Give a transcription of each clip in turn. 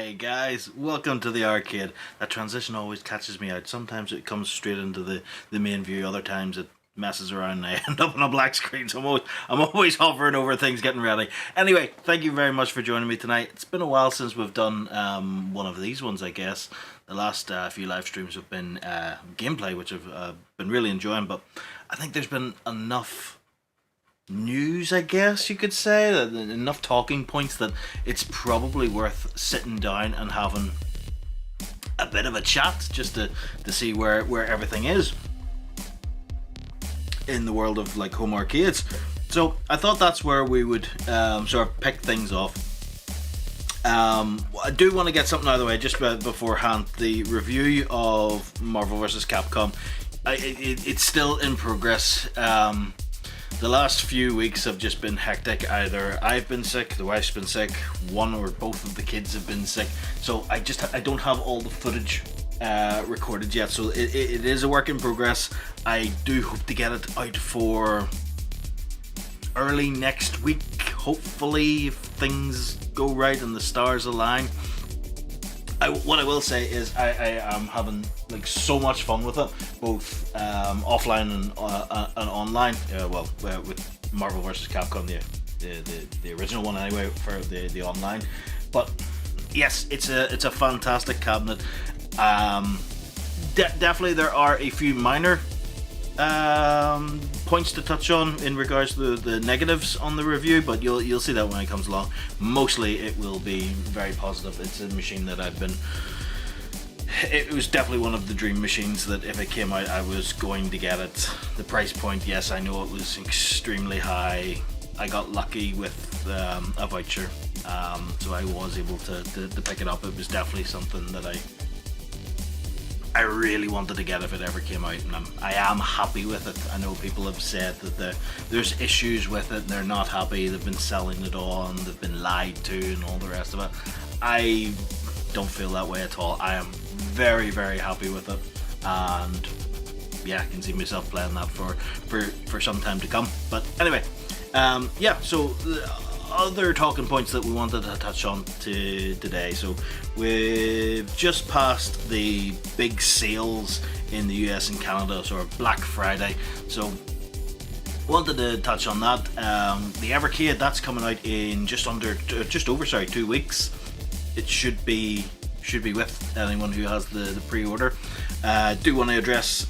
Hey guys, welcome to the arcade. That transition always catches me out. Sometimes it comes straight into the main view, other times it messes around and I end up on a black screen. So I'm always hovering over things, getting ready. Anyway, thank you very much for joining me tonight. It's been a while since we've done one of these ones, I guess. The last few live streams have been gameplay, which I've been really enjoying, but I think there's been enough news, I guess you could say, enough talking points that it's probably worth sitting down and having a bit of a chat just to see where everything is in the world of like home arcades. So I thought that's where we would sort of pick things off. I do want to get something out of the way just beforehand. The review of Marvel vs. Capcom, it's still in progress. The last few weeks have just been hectic. Either I've been sick, the wife's been sick, one or both of the kids have been sick. So I don't have all the footage recorded yet. So it is a work in progress. I do hope to get it out for early next week, hopefully, if things go right and the stars align. What I will say is I am having like so much fun with it, both offline and online. With Marvel vs. Capcom, the original one anyway, for the online. But yes, it's a fantastic cabinet. Definitely there are a few minor points to touch on in regards to the negatives on the review, but you'll see that when it comes along. Mostly it will be very positive. It's a machine that it was definitely one of the dream machines that if it came out I was going to get it. The price point, yes, I know it was extremely high. I got lucky with a voucher, so I was able to pick it up. It was definitely something that I really wanted to get if it ever came out, and I am happy with it. I know people have said that there's issues with it and they're not happy, they've been selling it on, they've been lied to and all the rest of it. I don't feel that way at all. I am very, very happy with it, and yeah, I can see myself playing that for some time to come. But anyway, yeah, so other talking points that we wanted to touch on today. So we've just passed the big sales in the US and Canada, sort of Black Friday, so wanted to touch on that. The Evercade, that's coming out in just over 2 weeks. It should be with anyone who has the pre-order. Do want to address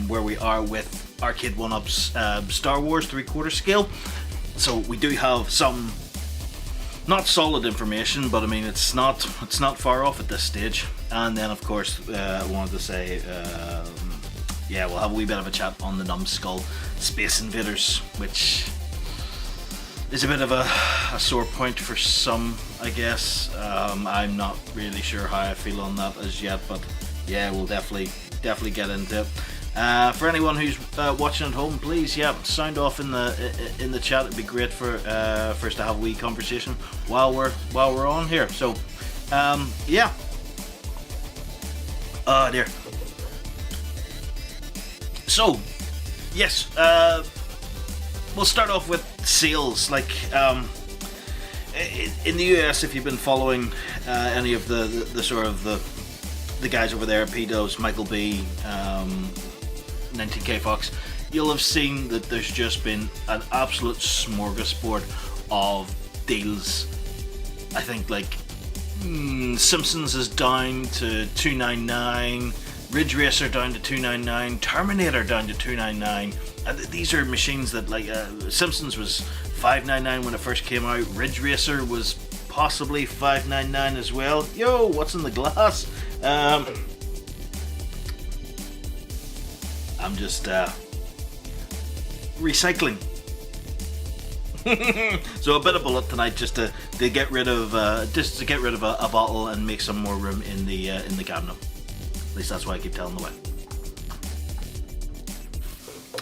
where we are with Arcade 1-Up's Star Wars 3/4 scale. So we do have some not solid information, but I mean it's not far off at this stage. And then of course I wanted to say yeah, we'll have a wee bit of a chat on the Numskull Space Invaders, which is a bit of a sore point for some, I guess. I'm not really sure how I feel on that as yet, but yeah, we'll definitely get into it. For anyone who's watching at home, please, yeah, sound off in the chat. It'd be great for us to have a wee conversation while we're on here. So, yeah. Oh dear. So, yes, we'll start off with sales. Like, in the US, if you've been following any of the sort of the guys over there, Pedos, Michael B, 19K Fox, you'll have seen that there's just been an absolute smorgasbord of deals. I think like Simpsons is down to $299, Ridge Racer down to $299, Terminator down to $299. These are machines that like Simpsons was $599 when it first came out. Ridge Racer was possibly $599 as well. Yo, what's in the glass? I'm just recycling. So a bit of bullet tonight, just to get rid of a bottle and make some more room in the cabinet. At least that's why I keep telling the way.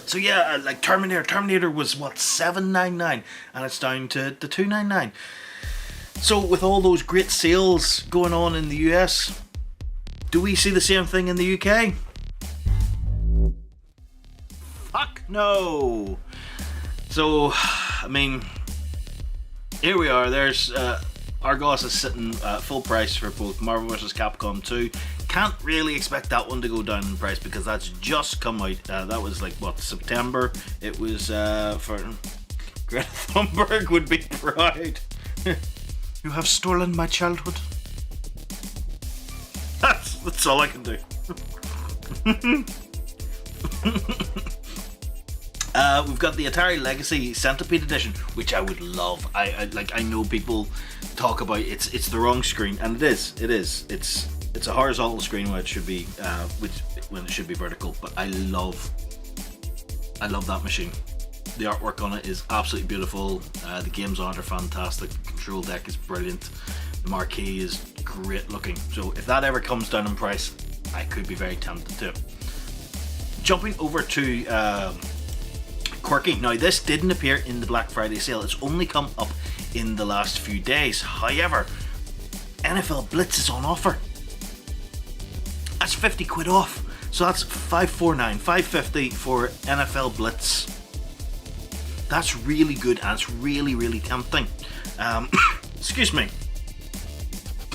So yeah, like Terminator was what, $799, and it's down to $299. So with all those great sales going on in the US, do we see the same thing in the UK? Fuck no. So I mean, here we are. There's Argos is sitting at full price for both Marvel vs. Capcom 2. Can't really expect that one to go down in price because that's just come out. That was like, what, September? It was for Greta Thunberg would be proud. You have stolen my childhood. That's all I can do. We've got the Atari Legacy Centipede Edition, which I would love. I know people talk about it's the wrong screen, and it is. It's a horizontal screen when it should be when it should be vertical. But I love that machine. The artwork on it is absolutely beautiful. The games on it are fantastic. The control deck is brilliant. The marquee is great looking. So if that ever comes down in price, I could be very tempted to. Jumping over to Quirky. Now this didn't appear in the Black Friday sale. It's only come up in the last few days. However, NFL Blitz is on offer. That's 50 quid off. So that's $5.50 for NFL Blitz. That's really good and it's really, really tempting. Excuse me.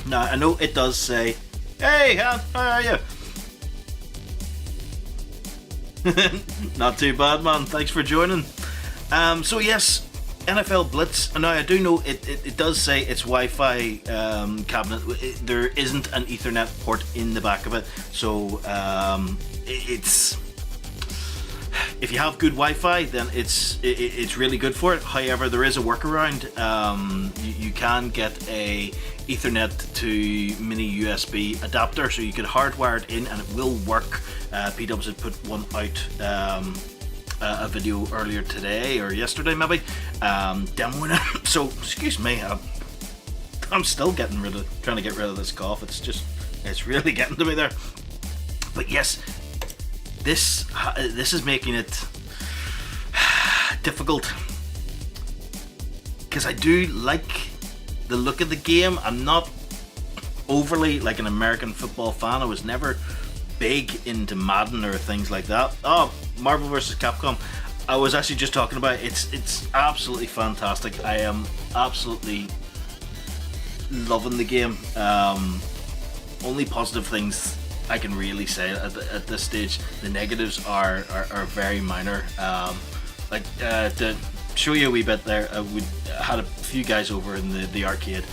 Now I know it does say, "Hey, how are you?" Not too bad, man. Thanks for joining. So yes, NFL Blitz. Now I do know it does say it's Wi-Fi cabinet. There isn't an Ethernet port in the back of it, so it's. If you have good Wi-Fi, then it's really good for it. However, there is a workaround. You can get a Ethernet to mini USB adapter, so you can hardwire it in, and it will work. P-Dubs had put one out, a video earlier today or yesterday, maybe, demoing it. So, excuse me, I'm still trying to get rid of this cough. It's really getting to me there. But yes. This is making it difficult because I do like the look of the game. I'm not overly like an American football fan. I was never big into Madden or things like that. Oh, Marvel vs. Capcom. I was actually just talking about it. It's absolutely fantastic. I am absolutely loving the game. Only positive things I can really say at this stage. The negatives are very minor. To show you a wee bit there, we had a few guys over in the arcade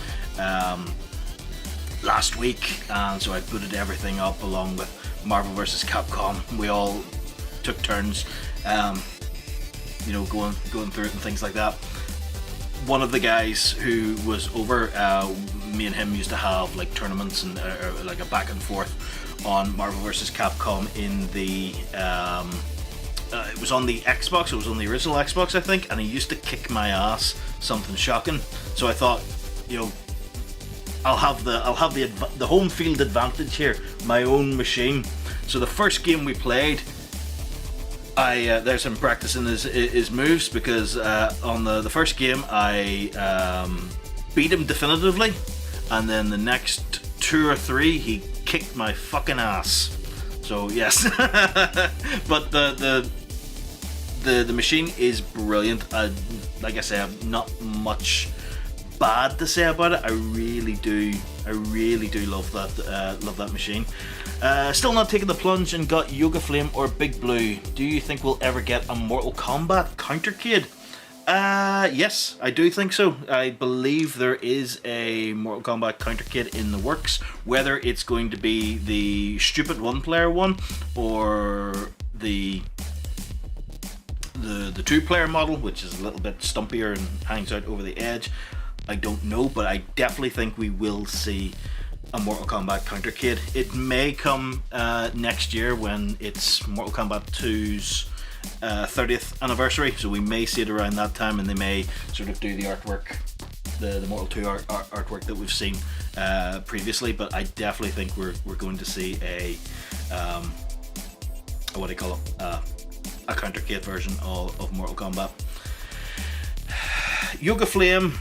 last week, and so I booted everything up along with Marvel vs. Capcom. We all took turns, going through it and things like that. One of the guys who was over, me and him used to have like tournaments and like a back and forth on Marvel vs. Capcom in the it was on the Xbox. It was on the original Xbox, I think, and he used to kick my ass. Something shocking. So I thought, I'll have the home field advantage here, my own machine. So the first game we played, there's him practicing his moves because on the first game I beat him definitively, and then the next 2 or 3 he kicked my fucking ass. So yes, but the machine is brilliant. Like I say, I've not much bad to say about it. I really do love that machine. Still not taking the plunge and got Yoga Flame or Big Blue. Do you think we'll ever get a Mortal Kombat countercade? Yes, I do think so. I believe there is a Mortal Kombat countercade in the works. Whether it's going to be the stupid 1-player one or the 2-player model, which is a little bit stumpier and hangs out over the edge, I don't know, but I definitely think we will see a Mortal Kombat countercade. It may come next year when it's Mortal Kombat 2's 30th anniversary, so we may see it around that time, and they may sort of do the artwork, the Mortal 2 artwork that we've seen previously. But I definitely think we're going to see a what do you call it, a countercade version of Mortal Kombat. Yoga Flame,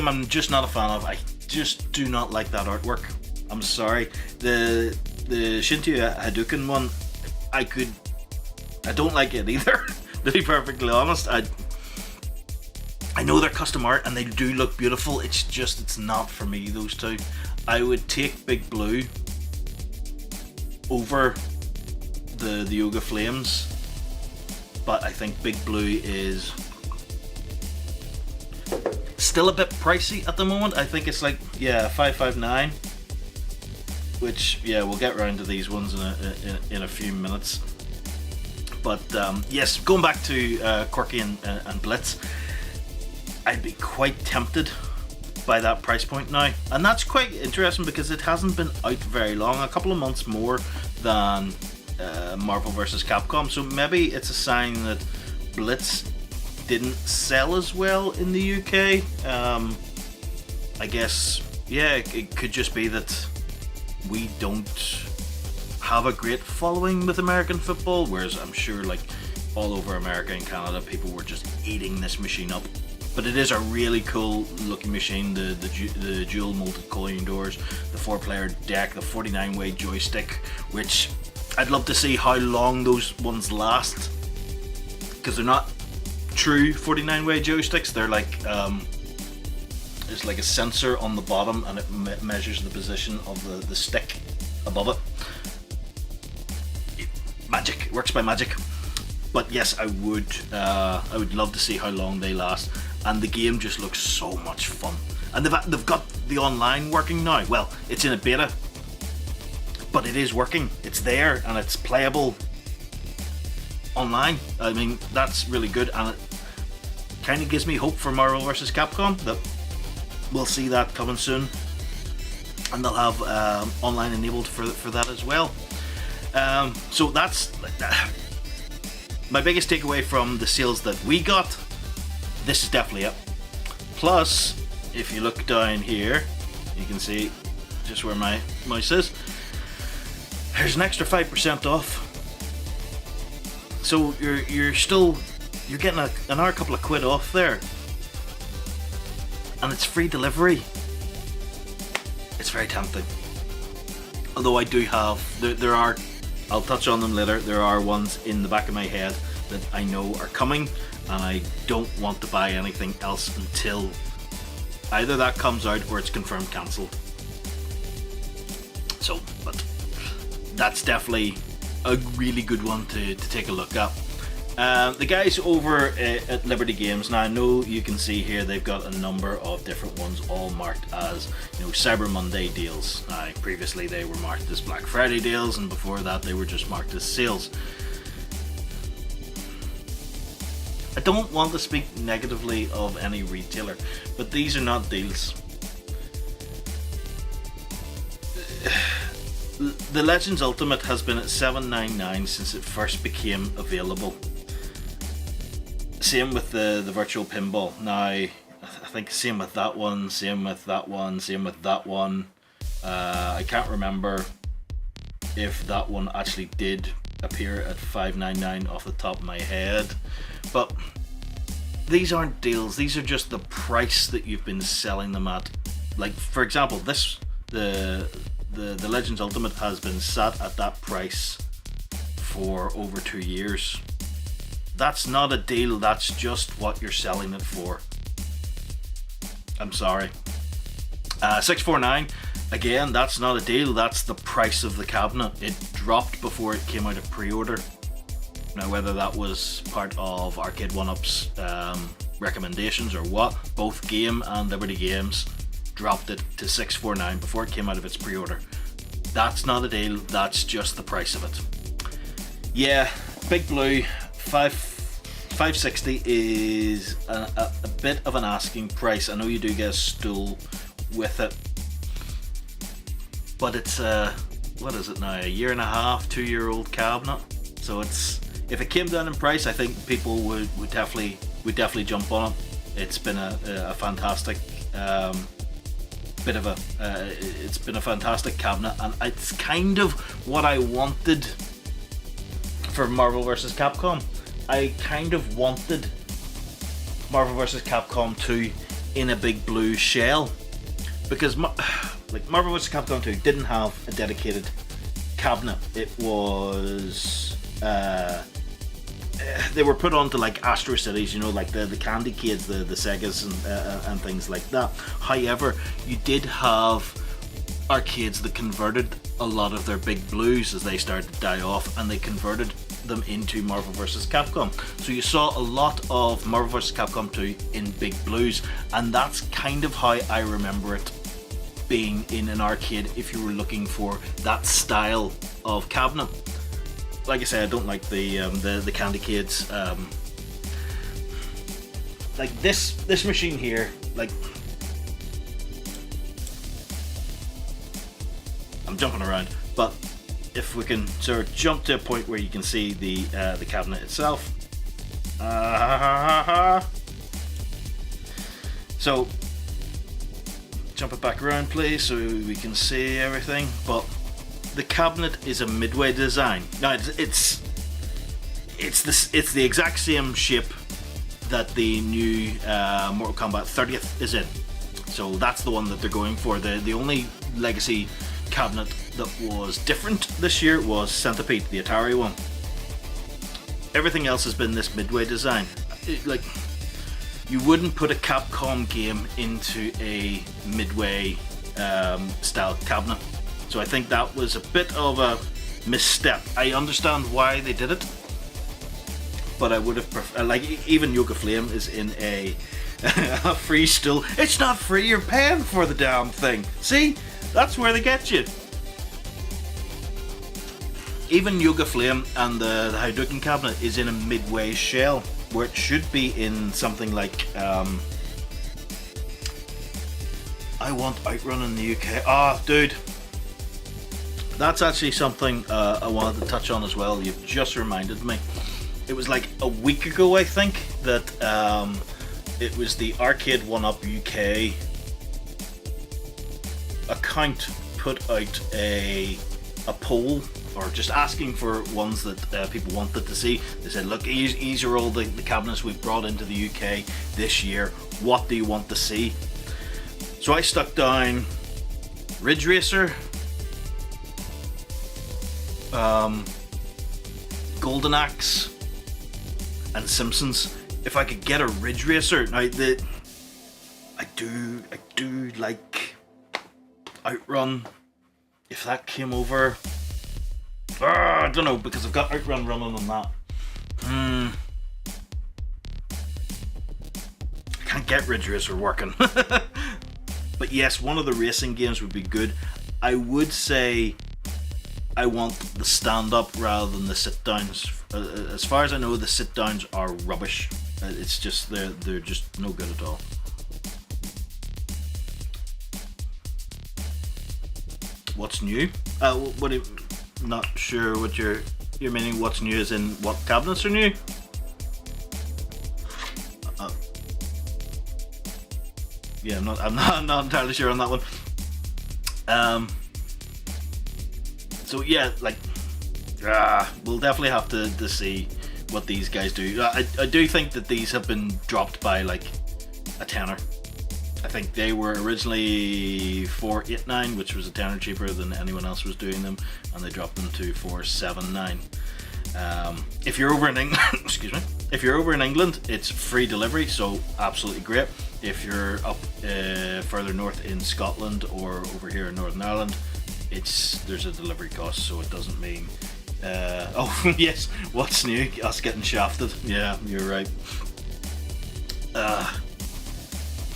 I'm just not a fan of. I just do not like that artwork. I'm sorry. The Shinto Hadouken one, I don't like it either. To be perfectly honest, I I know they're custom art and they do look beautiful, it's just, it's not for me, those two. I would take Big Blue over the Yoga Flames, but I think Big Blue is still a bit pricey at the moment. I think it's like, yeah, 559, which, yeah, we'll get around to these ones in a few minutes. But yes, going back to Quirky and Blitz, I'd be quite tempted by that price point now, and that's quite interesting because it hasn't been out very long, a couple of months more than Marvel vs. Capcom, so maybe it's a sign that Blitz didn't sell as well in the UK. I guess, yeah, it could just be that we don't have a great following with American football, whereas I'm sure like all over America and Canada people were just eating this machine up. But it is a really cool looking machine, the dual molded coin doors, the 4-player deck, the 49-way joystick, which I'd love to see how long those ones last, because they're not true 49-way joysticks. They're like, there's like a sensor on the bottom and it measures the position of the stick above it. Magic, it works by magic. But yes, I would love to see how long they last. And the game just looks so much fun. And they've got the online working now. Well, it's in a beta, but it is working. It's there and it's playable online. I mean, that's really good, and it kind of gives me hope for Marvel vs. Capcom that we'll see that coming soon, and they'll have online enabled for that as well. So that's my biggest takeaway from the sales that we got. This is definitely it. Plus, if you look down here, you can see just where my mouse is. There's an extra 5% off. So you're getting another couple of quid off there, and it's free delivery. It's very tempting. Although I do have there are, I'll touch on them later. There are ones in the back of my head that I know are coming, and I don't want to buy anything else until either that comes out or it's confirmed cancelled. So, but that's definitely a really good one to take a look at. The guys over at Liberty Games, now I know you can see here they've got a number of different ones all marked as, you know, Cyber Monday deals. Previously they were marked as Black Friday deals, and before that they were just marked as sales. I don't want to speak negatively of any retailer, but these are not deals. The Legends Ultimate has been at $7.99 since it first became available. Same with the virtual pinball. Now, I think same with that one, same with that one, same with that one. I can't remember if that one actually did appear at $5.99 off the top of my head. But these aren't deals, these are just the price that you've been selling them at. Like, for example, the Legends Ultimate has been sat at that price for over 2 years. That's not a deal, that's just what you're selling it for. I'm sorry. 649, again, that's not a deal, that's the price of the cabinet. It dropped before it came out of pre-order. Now, whether that was part of Arcade 1-Up's recommendations or what, both Game and Liberty Games dropped it to $649 before it came out of its pre-order. That's not a deal, that's just the price of it. Yeah, Big Blue, $560 is a bit of an asking price. I know you do get a stool with it, but it's what is it now, a year and a half, 2-year-old cabinet. So it's, if it came down in price, I think people would definitely jump on it. It's been a fantastic it's been a fantastic cabinet, and it's kind of what I wanted for Marvel vs. Capcom. I kind of wanted Marvel vs. Capcom 2 in a Big Blue shell, because like Marvel vs. Capcom 2 didn't have a dedicated cabinet. It was they were put onto like Astro Cities, you know, like the Candy Kids, the Segas and things like that. However, you did have arcades that converted a lot of their big blues as they started to die off, and they converted them into Marvel vs. Capcom. So you saw a lot of Marvel vs. Capcom 2 in big blues, and that's kind of how I remember it being in an arcade if you were looking for that style of cabinet. Like I say, I don't like the Candy Kids. Like this machine here, like, I'm jumping around, but if we can sort of jump to a point where you can see the cabinet itself. So jump it back around, please, so we can see everything. But the cabinet is a midway design. Now it's the exact same shape that the new Mortal Kombat 30th is in. So that's the one that they're going for. The only legacy cabinet that was different this year was Centipede, the Atari one. Everything else has been this midway design. Like, you wouldn't put a Capcom game into a midway style cabinet. So I think that was a bit of a misstep. I understand why they did it, but I would have preferred, like, even Yoga Flame is in a free stool. It's not free, you're paying for the damn thing. See? That's where they get you. Even Yoga Flame and the Hadouken cabinet is in a midway shell, where it should be in something like I want Outrun in the UK. Ah, dude, that's actually something I wanted to touch on as well. You've just reminded me. It was like a week ago, I think, that it was the Arcade 1UP UK account put out a poll, or just asking for ones that people wanted to see. They said, look, these are all the cabinets we've brought into the UK this year. What do you want to see? So I stuck down Ridge Racer, Golden Axe, and Simpsons. If I could get a Ridge Racer, now I do like Outrun. If that came over, I don't know, because I've got Outrun running on that. I can't get Ridge Racer working. But yes, one of the racing games would be good. I would say I want the stand-up rather than the sit-downs. As far as I know, the sit-downs are rubbish. It's just they're just no good at all. What's new? What? Not sure what you're meaning. What's new as in what cabinets are new? Yeah, I'm not entirely sure on that one. So yeah, like, we'll definitely have to see what these guys do. I do think that these have been dropped by like a tenner. I think they were originally $4.89, which was a tenner cheaper than anyone else was doing them, and they dropped them to $4.79. If you're over in England, excuse me, if you're over in England, it's free delivery, so absolutely great. If you're up further north in Scotland or over here in Northern Ireland, there's a delivery cost, so it doesn't mean. Oh yes, what's new? Us getting shafted. Yeah, you're right.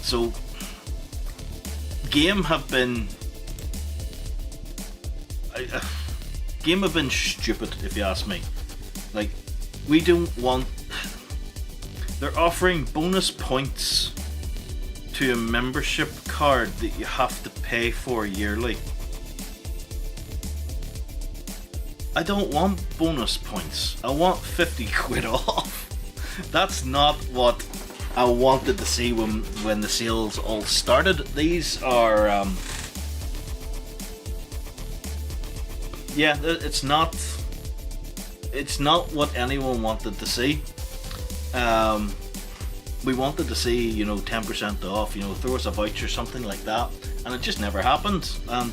So Game have been stupid, if you ask me. Like, we don't want. They're offering bonus points to a membership card that you have to pay for yearly. I don't want bonus points. I want 50 quid off. That's not what I wanted to see when the sales all started. These are yeah, it's not what anyone wanted to see. We wanted to see, 10% off, throw us a voucher, something like that, and it just never happened. And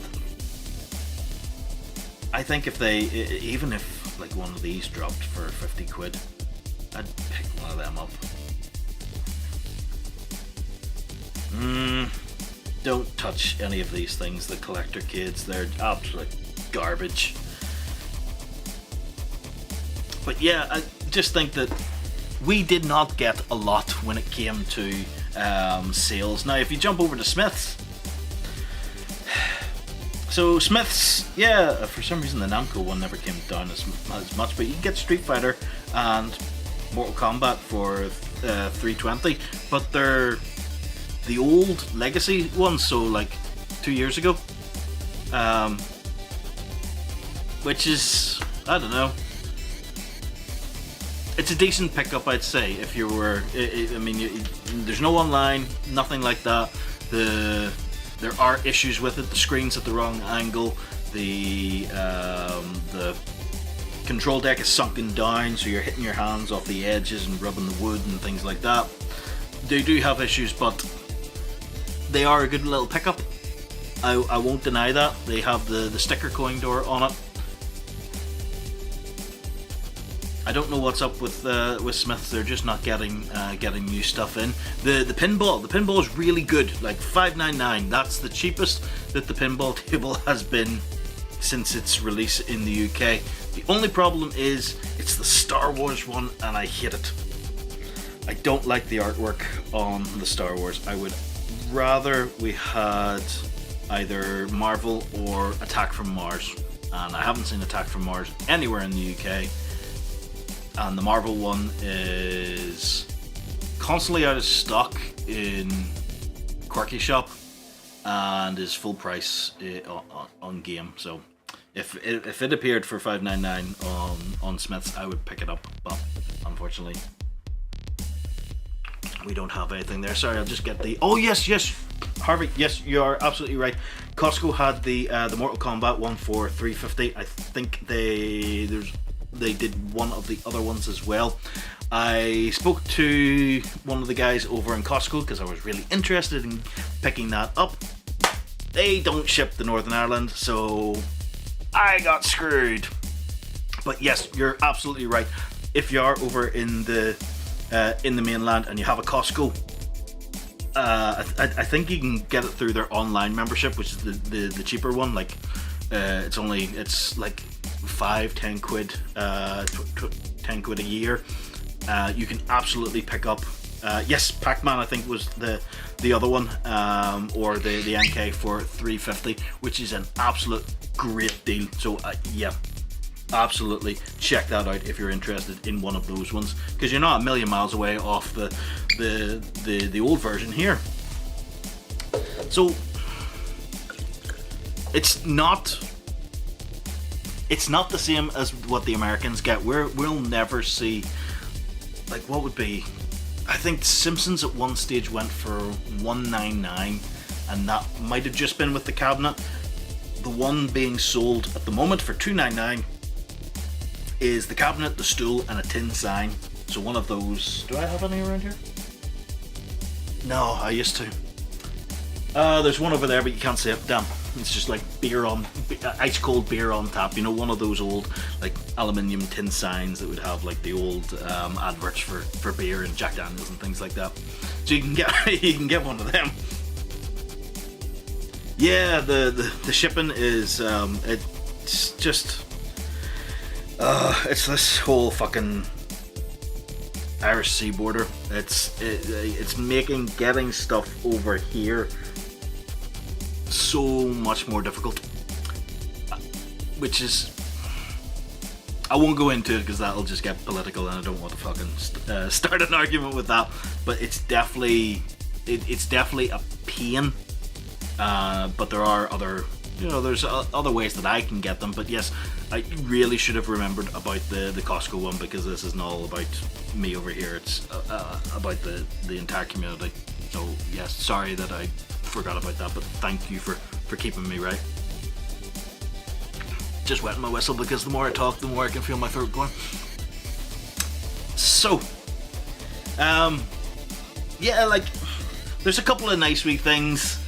I think even if like one of these dropped for 50 quid, I'd pick one of them up. Don't touch any of these things, the collector kids. They're absolute garbage. But yeah, I just think that we did not get a lot when it came to sales. Now, if you jump over to Smith's, so Smith's, yeah, for some reason the Namco one never came down as much, but you can get Street Fighter and Mortal Kombat for $320, but they're the old legacy ones, so like 2 years ago, which is, I don't know, it's a decent pickup, I'd say. If you were, I mean, there's no online, nothing like that. There are issues with it. The screen's at the wrong angle. The control deck is sunken down, so you're hitting your hands off the edges and rubbing the wood and things like that. They do have issues, but they are a good little pickup. I won't deny that. They have the sticker coin door on it. I don't know what's up with Smiths. They're just not getting new stuff in. The pinball is really good, like $5.99. That's the cheapest that the pinball table has been since its release in the UK. The only problem is it's the Star Wars one, and I hate it. I don't like the artwork on the Star Wars. I would rather we had either Marvel or Attack from Mars, and I haven't seen Attack from Mars anywhere in the UK. And the Marvel one is constantly out of stock in Quirky Shop and is full price on game. So if it appeared for $5.99 on Smith's, I would pick it up, but unfortunately we don't have anything there. Sorry, I'll just get the... Oh yes, Harvey, yes, you are absolutely right. Costco had the Mortal Kombat one for $3.50. I think they did one of the other ones as well. I spoke to one of the guys over in Costco because I was really interested in picking that up. They don't ship to Northern Ireland, so I got screwed. But yes, you're absolutely right. If you are over in the mainland and you have a Costco, I think you can get it through their online membership, which is the cheaper one. Like it's like 5-10 quid, 10 quid a year. You can absolutely pick up yes, Pac-Man I think was the other one, or the NK for $3.50, which is an absolute great deal. So yeah, absolutely check that out if you're interested in one of those ones, because you're not a million miles away off the old version here. So it's not the same as what the Americans get. We'll never see, like, what would be, I think Simpsons at one stage went for $1.99, and that might have just been with the cabinet. The one being sold at the moment for $2.99 is the cabinet, the stool, and a tin sign. So one of those. Do I have any around here? No, I used to. There's one over there, but you can't see it. Damn. It's just like ice cold beer on tap. You know, one of those old like aluminium tin signs that would have like the old adverts for beer and Jack Daniels and things like that. So you can get one of them. Yeah, the shipping is it's just it's this whole fucking Irish sea border. It's making getting stuff over here so much more difficult, which is, I won't go into it because that'll just get political and I don't want to fucking start an argument with that, but it's definitely a pain, but there are other, there's other ways that I can get them. But yes, I really should have remembered about the Costco one, because this isn't all about me over here, it's about the entire community. So yes, sorry that I forgot about that, but thank you for keeping me right. Just wetting my whistle, because the more I talk, the more I can feel my throat going. So yeah, like, there's a couple of nice wee things.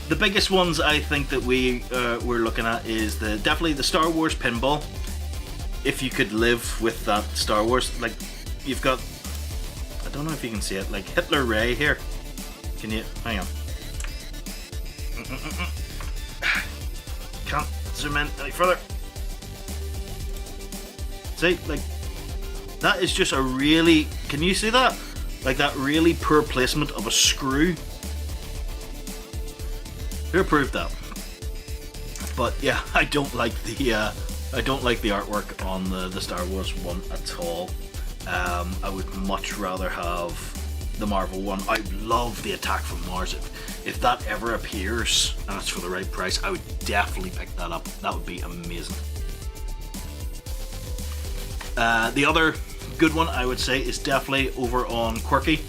The biggest ones I think that we're looking at is definitely the Star Wars pinball. If you could live with that Star Wars, like, you've got, I don't know if you can see it, like Hitler Ray here. Can you, hang on. Can't zoom in any further. See, like, that is just a really, can you see that? Like that really poor placement of a screw. Who approved that? But yeah, I don't like the artwork on the Star Wars one at all. I would much rather have the Marvel one. I love the Attack from Mars. If that ever appears and it's for the right price, I would definitely pick that up. That would be amazing. The other good one I would say is definitely over on Quirky.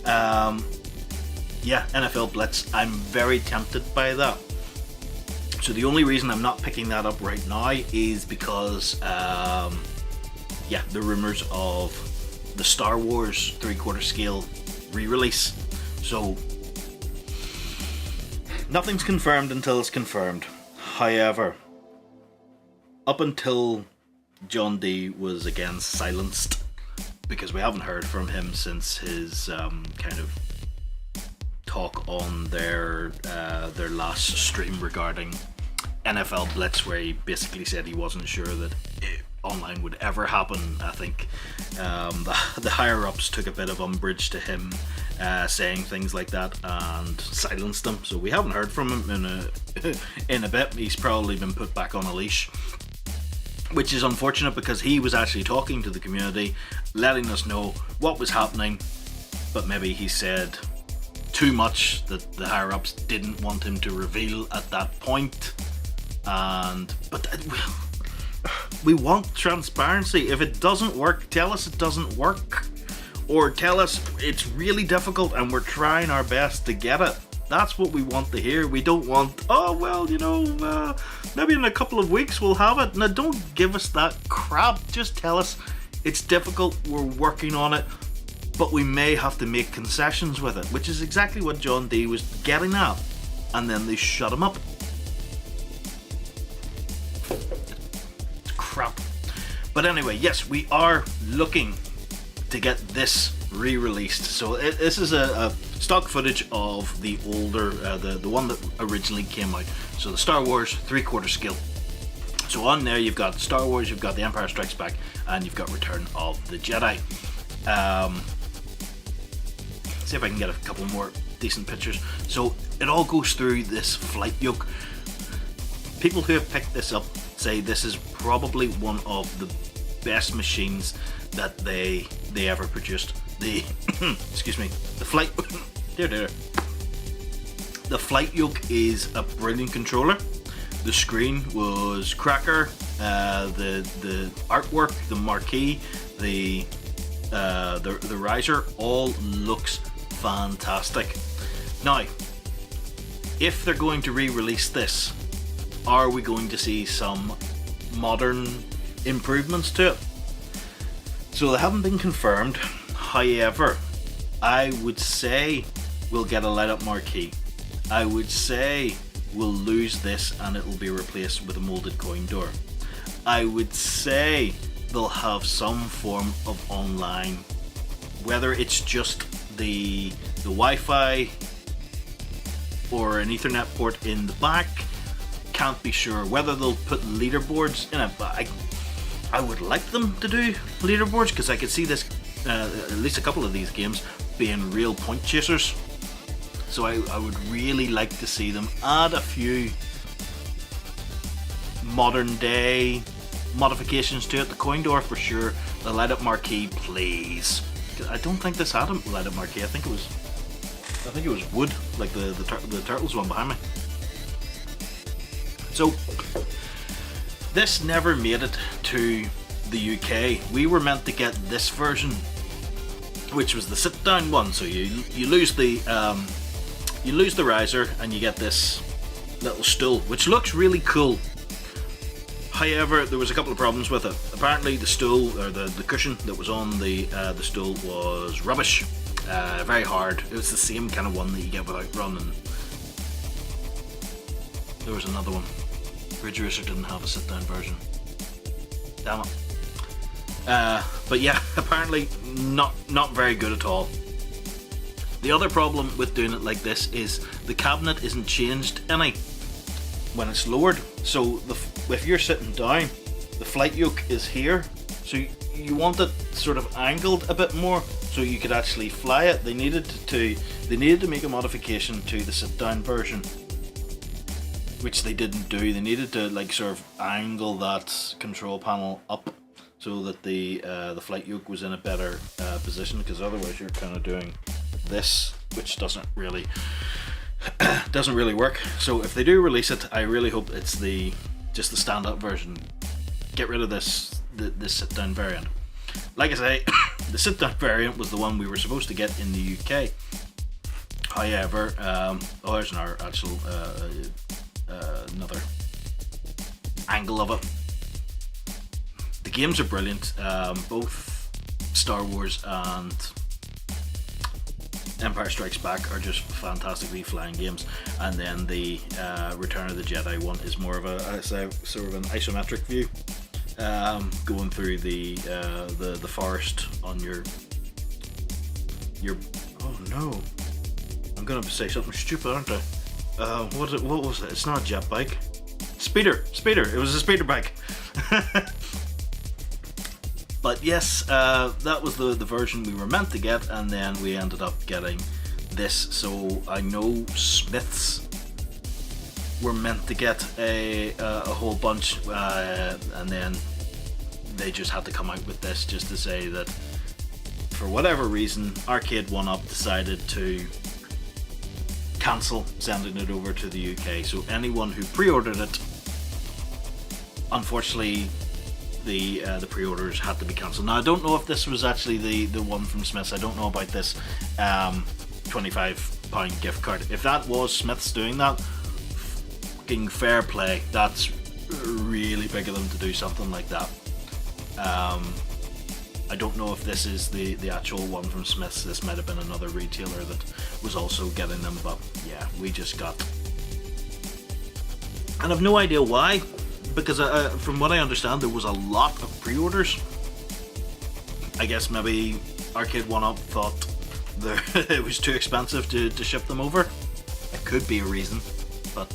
Yeah, NFL Blitz. I'm very tempted by that. So the only reason I'm not picking that up right now is because, yeah, the rumors of the Star Wars 3/4 scale re-release. So nothing's confirmed until it's confirmed. However, up until John D was again silenced, because we haven't heard from him since his kind of talk on their last stream regarding NFL Blitz, where he basically said he wasn't sure that online would ever happen. I think the higher ups took a bit of umbrage to him saying things like that and silenced him. So we haven't heard from him in a bit. He's probably been put back on a leash, which is unfortunate because he was actually talking to the community, letting us know what was happening, but maybe he said too much that the higher ups didn't want him to reveal at that point. But we want transparency. If it doesn't work, tell us it doesn't work, or tell us it's really difficult and we're trying our best to get it. That's what we want to hear. We don't want, oh well, you know, maybe in a couple of weeks we'll have it. Now don't give us that crap. Just tell us it's difficult, we're working on it, but we may have to make concessions with it, which is exactly what John D was getting at, and then they shut him up. It's crap. But anyway, yes, we are looking to get this re-released. So this is a stock footage of the older, the one that originally came out. So the Star Wars 3/4 scale. So on there you've got Star Wars, you've got The Empire Strikes Back, and you've got Return of the Jedi. See if I can get a couple more decent pictures. So it all goes through this flight yoke. People who have picked this up say this is probably one of the best machines that they ever produced. The excuse me, the flight the flight yoke is a brilliant controller. The screen was cracker. The artwork, the marquee, the riser, all looks fantastic. Now, if they're going to re-release this, are we going to see some modern improvements to it? So they haven't been confirmed. However, I would say we'll get a light up marquee. I would say we'll lose this and it will be replaced with a molded coin door. I would say they'll have some form of online, whether it's just the Wi-Fi or an Ethernet port in the back. Can't be sure whether they'll put leaderboards in it, but I would like them to do leaderboards, because I could see this, at least a couple of these games, being real point chasers. So I would really like to see them add a few modern day modifications to it. The coin door for sure. The light up marquee, please. I don't think this had a light up marquee. I think it was wood, like the Turtles one behind me. So this never made it to the UK. We were meant to get this version, which was the sit down one. So you lose the riser and you get this little stool, which looks really cool. However, there was a couple of problems with it. Apparently the stool, or the cushion that was on the stool, was rubbish. Very hard. It was the same kind of one that you get without running. There was another one. Ridge Racer didn't have a sit down version. Damn it. But yeah, apparently not very good at all. The other problem with doing it like this is the cabinet isn't changed any when it's lowered. So if you're sitting down, the flight yoke is here, so you want it sort of angled a bit more so you could actually fly it. They needed to make a modification to the sit down version, which they didn't do. They needed to like sort of angle that control panel up so that the flight yoke was in a better position, because otherwise you're kind of doing this, which doesn't really work. So if they do release it, I really hope it's just the stand-up version. Get rid of this sit-down variant. Like I say, the sit-down variant was the one we were supposed to get in the UK. However, there's an actual another angle of it. The games are brilliant. Both Star Wars and Empire Strikes Back are just fantastically flying games, and then the Return of the Jedi one is more of a sort of an isometric view, going through the forest on your. Oh no! I'm gonna say something stupid, aren't I? What was it? It's not a jet bike. Speeder. It was a speeder bike. But yes, that was the version we were meant to get, and then we ended up getting this. So I know Smiths were meant to get a whole bunch, and then they just had to come out with this just to say that for whatever reason, Arcade 1UP decided to cancel sending it over to the UK. So anyone who pre-ordered it, unfortunately, the pre-orders had to be cancelled. Now I don't know if this was actually the one from Smiths. I don't know about this £25 gift card. If that was Smiths doing that, fucking fair play. That's really big of them to do something like that. I don't know if this is the actual one from Smiths. This might have been another retailer that was also getting them, but yeah, we just got, and I've no idea why, because from what I understand, there was a lot of pre-orders. I guess maybe Arcade 1UP thought it was too expensive to ship them over. It could be a reason, but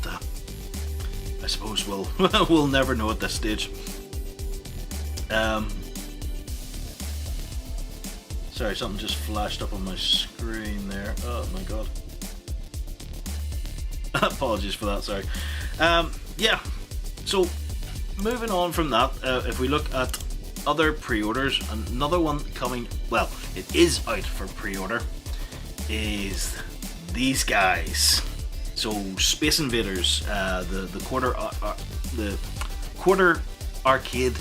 I suppose we'll never know at this stage. Sorry, something just flashed up on my screen there. Oh my god. Apologies for that, sorry. Yeah, so moving on from that, if we look at other pre-orders, another one coming, well, it is out for pre-order, is these guys. So Space Invaders, the quarter arcade,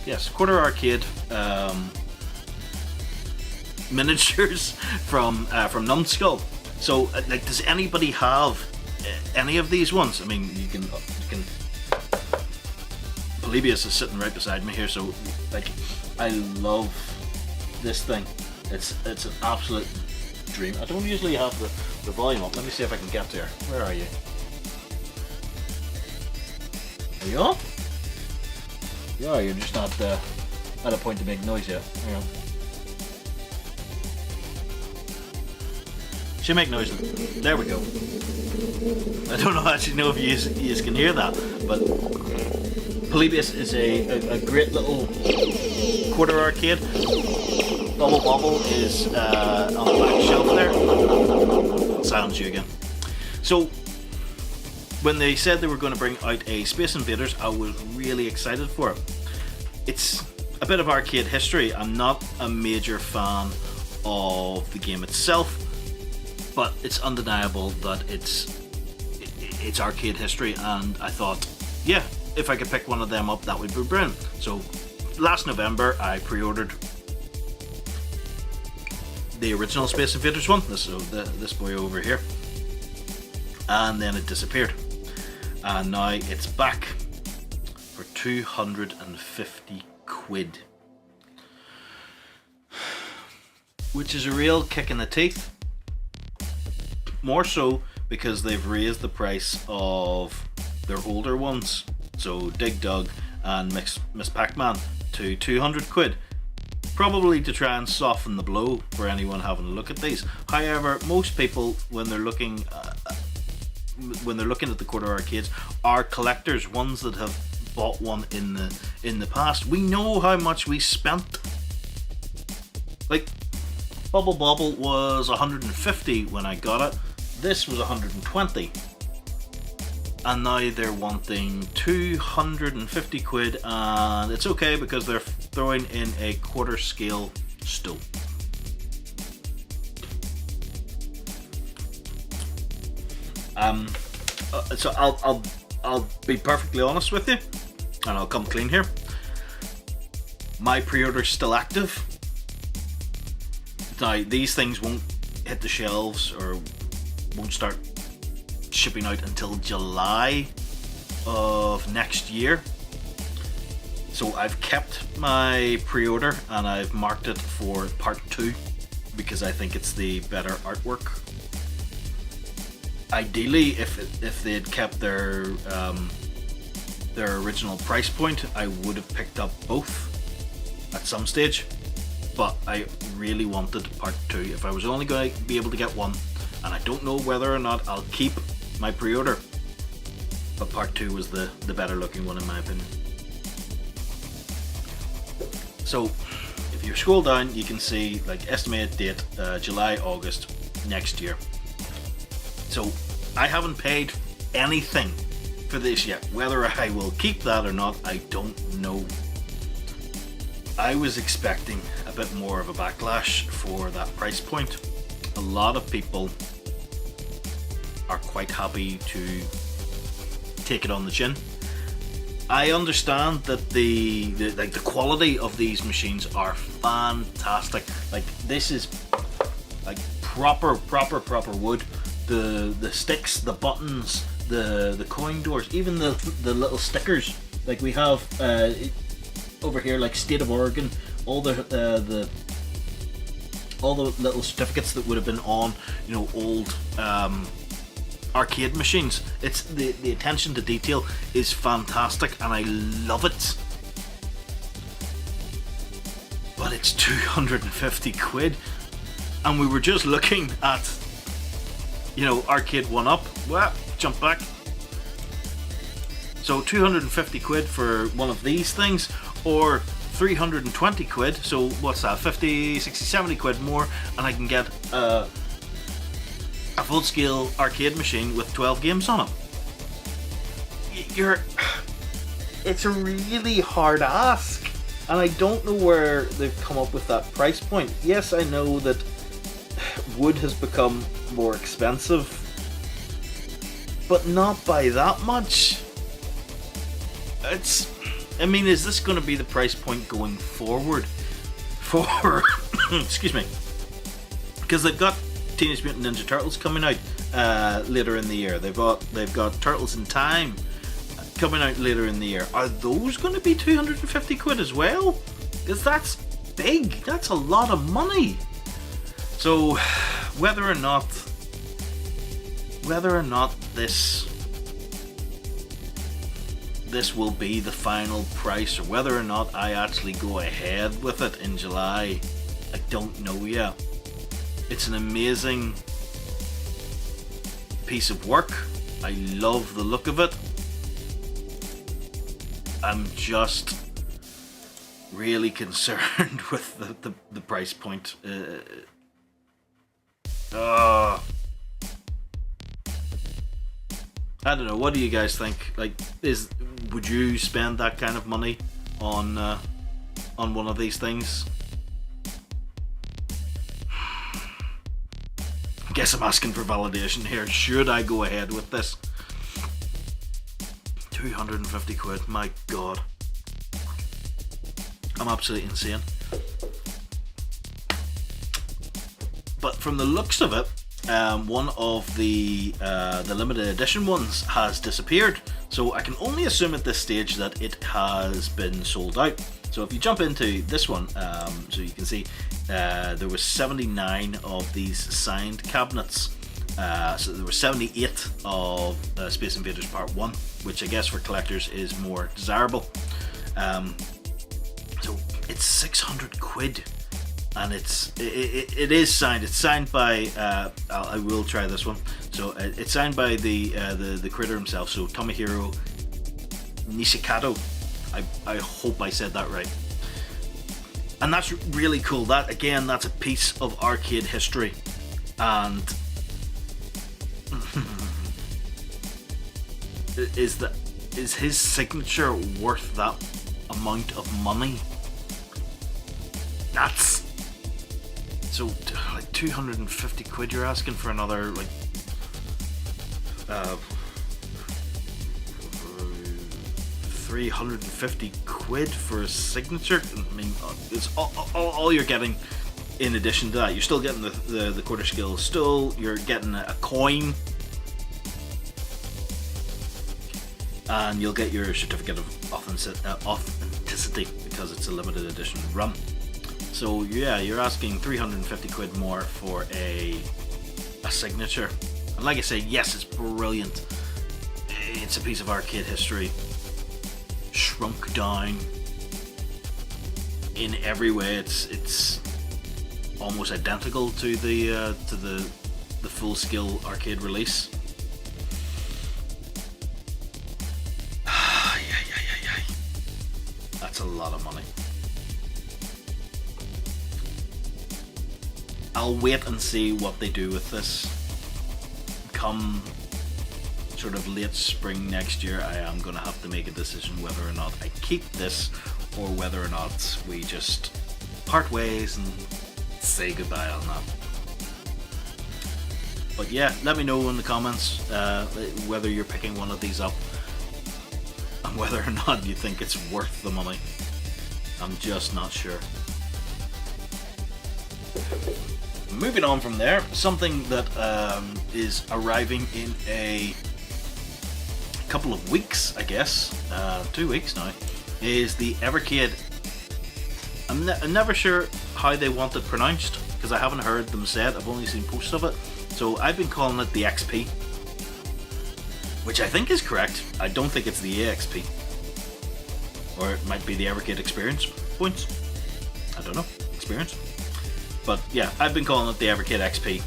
yes, quarter arcade miniatures from Numskull. So like, does anybody have any of these ones? I mean, you can Polybius is sitting right beside me here, so like, I love this thing. It's an absolute dream. I don't usually have the volume up. Let me see if I can get there. Where are you? Are you on? Yeah, you're just not at a point to make noise yet. Hang on. Should make noise. There we go. I don't actually know if you can hear that, but Polybius is a great little quarter arcade. Bubble Bobble is on the back shelf there. Silence you again. So when they said they were going to bring out a Space Invaders, I was really excited for it. It's a bit of arcade history. I'm not a major fan of the game itself, but it's undeniable that it's arcade history, and I thought, yeah, if I could pick one of them up, that would be brilliant. So last November I pre-ordered the original Space Invaders one, this boy over here, and then it disappeared, and now it's back for 250 quid, which is a real kick in the teeth. More so because they've raised the price of their older ones, so Dig Dug and Miss Pac-Man, to 200 quid. Probably to try and soften the blow for anyone having a look at these. However, most people, when they're looking at the quarter arcades, are collectors, ones that have bought one in the past. We know how much we spent. Like, Bubble Bobble was 150 when I got it. This was 120. And now they're wanting 250 quid, and it's okay because they're throwing in a quarter scale stool. So I'll be perfectly honest with you, and I'll come clean here. My pre-order's still active. Now, these things won't hit the shelves or won't start shipping out until July of next year. So I've kept my pre-order and I've marked it for part 2 because I think it's the better artwork. Ideally, if they had kept their original price point, I would have picked up both at some stage. But I really wanted part 2. If I was only going to be able to get one, and I don't know whether or not I'll keep my pre-order, but part 2 was the better looking one in my opinion. So if you scroll down, you can see like estimated date July, August next year. So I haven't paid anything for this yet. Whether I will keep that or not, I don't know. I was expecting a bit more of a backlash for that price point. A lot of people are quite happy to take it on the chin. I understand that the quality of these machines are fantastic. Like, this is like proper wood. The sticks, the buttons, the coin doors, even the little stickers. Like we have over here, like State of Oregon, all the little certificates that would have been on, you know, old arcade machines. It's the attention to detail is fantastic and I love it. But it's 250 quid, and we were just looking at, you know, Arcade 1-Up. Well, jump back. So 250 quid for one of these things, or 320 quid, so what's that, 50, 60, 70 quid more, and I can get a full-scale arcade machine with 12 games on it. It's a really hard ask, and I don't know where they've come up with that price point. Yes, I know that wood has become more expensive, but not by that much. I mean, is this going to be the price point going forward for excuse me, because they've got Teenage Mutant Ninja Turtles coming out later in the year. They've got Turtles in Time coming out later in the year. Are those going to be 250 quid as well? Because that's big. That's a lot of money. So whether or not this will be the final price, or whether or not I actually go ahead with it in July, I don't know yet. It's an amazing piece of work. I love the look of it. I'm just really concerned with the price point. I don't know. What do you guys think? Like, would you spend that kind of money on one of these things? I guess I'm asking for validation here. Should I go ahead with this? 250 quid. My God, I'm absolutely insane. But from the looks of it, one of the limited edition ones has disappeared, so I can only assume at this stage that it has been sold out. So if you jump into this one, so you can see there was 79 of these signed cabinets. So there were 78 of Space Invaders Part 1, which I guess for collectors is more desirable. So It's 600 quid, and it is signed. It's signed by I will try this one. So it's signed by the creator himself. So Tomohiro Nishikato. I hope I said that right. And that's really cool. That again, that's a piece of arcade history, and is his signature worth that amount of money? That's so like 250 quid you're asking for another like 350 quid for a signature. I mean, it's all you're getting. In addition to that, you're still getting the quarter scale stool, you're getting a coin, and you'll get your certificate of authenticity because it's a limited edition run. So yeah, you're asking 350 quid more for a signature. And like I say, yes, it's brilliant. It's a piece of arcade history, shrunk down in every way. It's almost identical to the full scale arcade release. That's a lot of money. I'll wait and see what they do with this. Come sort of late spring next year, I am going to have to make a decision whether or not I keep this or whether or not we just part ways and say goodbye on that. But yeah, let me know in the comments whether you're picking one of these up and whether or not you think it's worth the money. I'm just not sure. Moving on from there, something that is arriving in a couple of weeks, I guess, 2 weeks now, is the Evercade. I'm never sure how they want it pronounced because I haven't heard them say it. I've only seen posts of it, so I've been calling it the XP, which I think is correct. I don't think it's the EXP, or it might be the Evercade Experience Points. I don't know, experience. But yeah, I've been calling it the Evercade XP.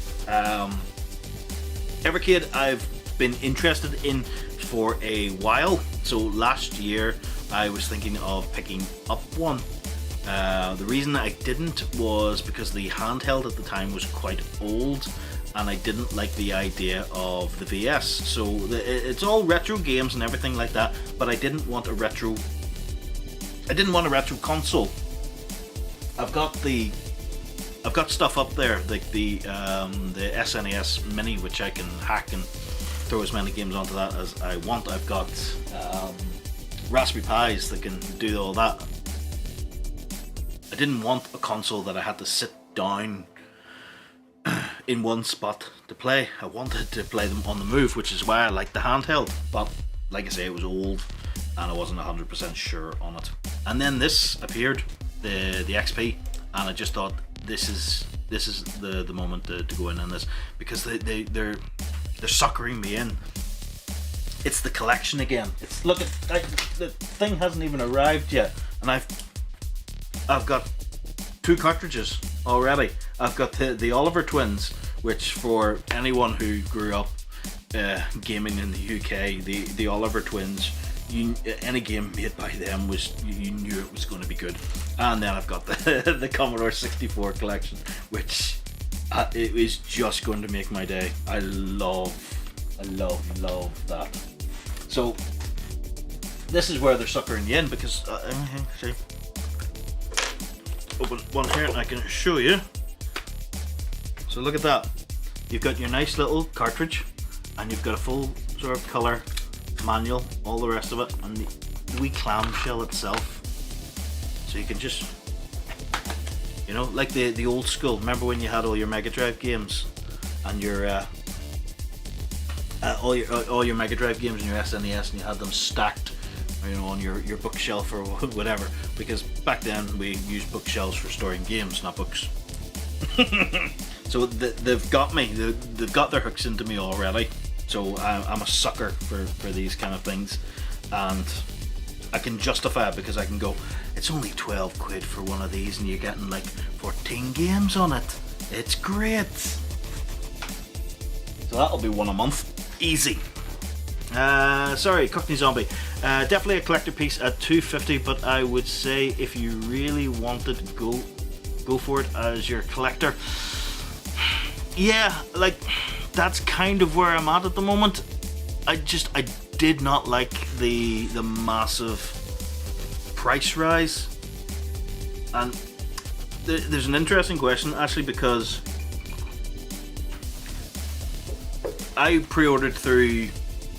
Evercade I've been interested in for a while. So last year I was thinking of picking up one. The reason I didn't was because the handheld at the time was quite old and I didn't like the idea of the VS. So it's all retro games and everything like that, but I didn't want a retro console. I've got stuff up there like the SNES Mini, which I can hack and throw as many games onto that as I want. I've got Raspberry Pis that can do all that. I didn't want a console that I had to sit down in one spot to play. I wanted to play them on the move, which is why I like the handheld. But like I say, it was old and I wasn't 100% sure on it. And then this appeared, the XP, and I just thought this is the moment to go in on this, because they're suckering me in. It's the collection again. It's look at the thing hasn't even arrived yet, and I've got 2 cartridges already. I've got the Oliver twins, which for anyone who grew up gaming in the UK, the Oliver twins, any game made by them you knew it was going to be good. And then I've got the Commodore 64 collection, which it is just going to make my day. I love that. So this is where they're suckering you in, because see, open one here and I can show you. So look at that. You've got your nice little cartridge, and you've got a full sort of colour manual, all the rest of it, and the wee clamshell itself. So you can just, you know, like the old school. Remember when you had all your Mega Drive games and your all your Mega Drive games and your SNES, and you had them stacked, you know, on your bookshelf or whatever? Because back then we used bookshelves for storing games, not books. So they've got me. They've got their hooks into me already. So I'm a sucker for these kind of things, and I can justify it because I can go, it's only 12 quid for one of these and you're getting like 14 games on it. It's great. So that'll be one a month. Easy. Sorry, Cockney Zombie. Definitely a collector piece at $2.50, but I would say if you really wanted, go for it as your collector. Yeah, like that's kind of where I'm at the moment. I did not like the massive price rise, and there's an interesting question actually, because I pre-ordered through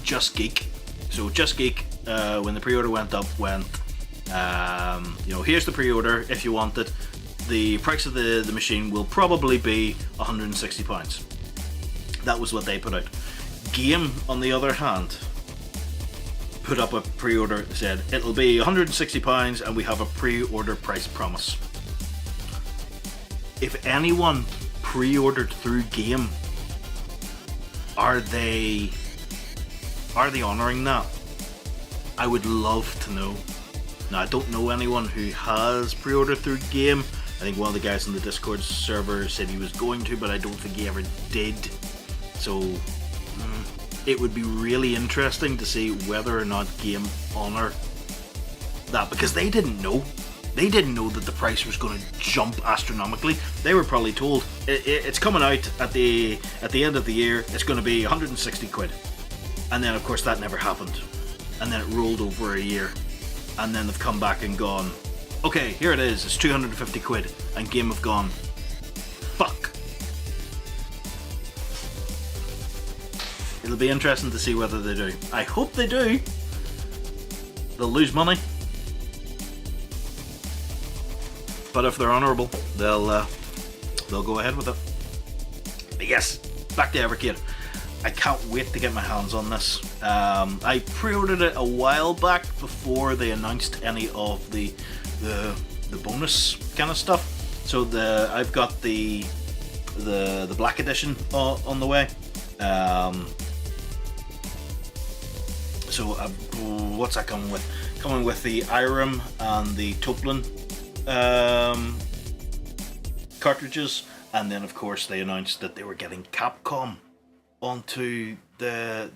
Just Geek. So Just Geek, when the pre-order went up, went, here's the pre-order if you want it. The price of the machine will probably be £160. That was what they put out. Game, on the other hand, put up a pre-order that said it'll be £160 and we have a pre-order price promise. If anyone pre-ordered through Game, are they honouring that? I would love to know. Now, I don't know anyone who has pre-ordered through Game. I think one of the guys in the Discord server said he was going to, but I don't think he ever did. So it would be really interesting to see whether or not Game honour that, because they didn't know. They didn't know that the price was going to jump astronomically. They were probably told it's coming out at the end of the year. It's going to be 160 quid, and then of course that never happened, and then it rolled over a year, and then they've come back and gone, okay, here it is, it's 250 quid, and Game have gone, fuck. It'll be interesting to see whether they do. I hope they do. They'll lose money, but if they're honourable, they'll go ahead with it. But yes, back to Evercade. I can't wait to get my hands on this. I pre-ordered it a while back before they announced any of the bonus kind of stuff. So I've got the black edition on the way. So what's that coming with? Coming with the Irem and the Toplin cartridges, and then of course they announced that they were getting Capcom onto the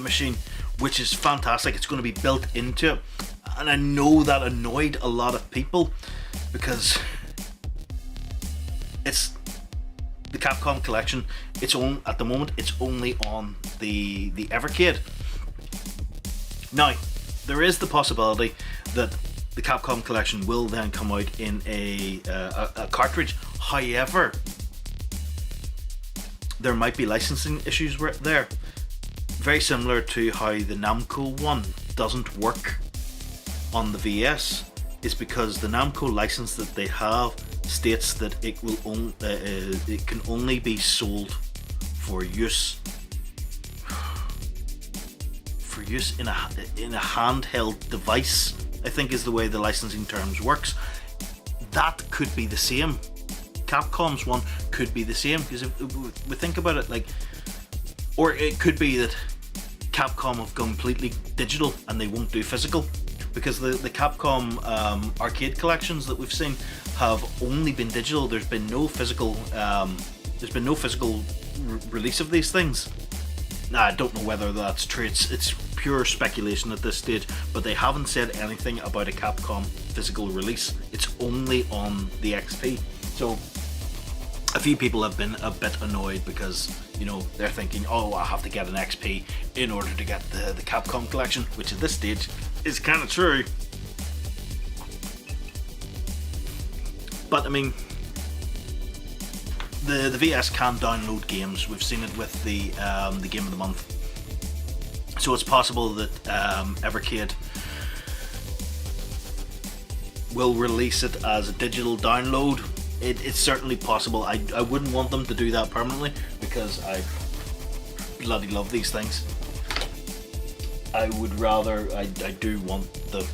machine, which is fantastic. It's going to be built into it, and I know that annoyed a lot of people because it's the Capcom collection. It's on at the moment. It's only on the Evercade. Now, there is the possibility that the Capcom collection will then come out in a cartridge. However, there might be licensing issues there. Very similar to how the Namco one doesn't work on the VS, is because the Namco license that they have states that it can only be sold for use in a handheld device, I think is the way the licensing terms works. That could be the same. Capcom's one could be the same, because if we think about it, like, or it could be that Capcom have gone completely digital and they won't do physical, because the Capcom arcade collections that we've seen have only been digital. There's been no physical release of these things. Now, I don't know whether that's true. It's pure speculation at this stage, but they haven't said anything about a Capcom physical release. It's only on the XP. So a few people have been a bit annoyed because, you know, they're thinking, oh, I have to get an XP in order to get the Capcom collection, which at this stage is kind of true. But I mean, the VS can download games. We've seen it with the Game of the Month. So it's possible that Evercade will release it as a digital download. It's certainly possible. I wouldn't want them to do that permanently, because I bloody love these things. I would rather, I do want the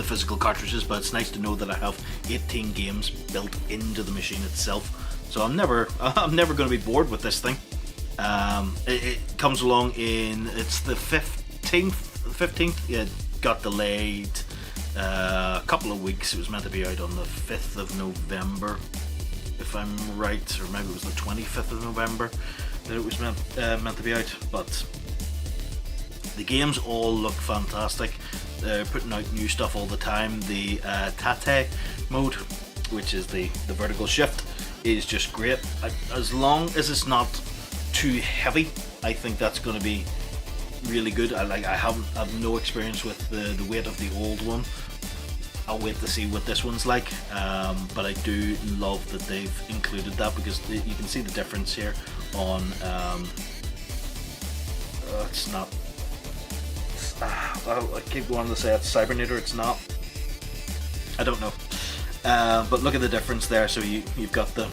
physical cartridges, but it's nice to know that I have 18 games built into the machine itself. So I'm never going to be bored with this thing. It comes along in, it's the 15th, yeah, got delayed a couple of weeks. It was meant to be out on the 5th of November, if I'm right, or maybe it was the 25th of November that it was meant to be out. But the games all look fantastic. They're putting out new stuff all the time. The Tate mode, which is the vertical shift, is just great. As long as it's not too heavy, I think that's going to be really good. I have no experience with the weight of the old one. I'll wait to see what this one's like, but I do love that they've included that, because you can see the difference here on it's not, I keep wanting to say it's Cybernator, it's not, I don't know, but look at the difference there. So you've got the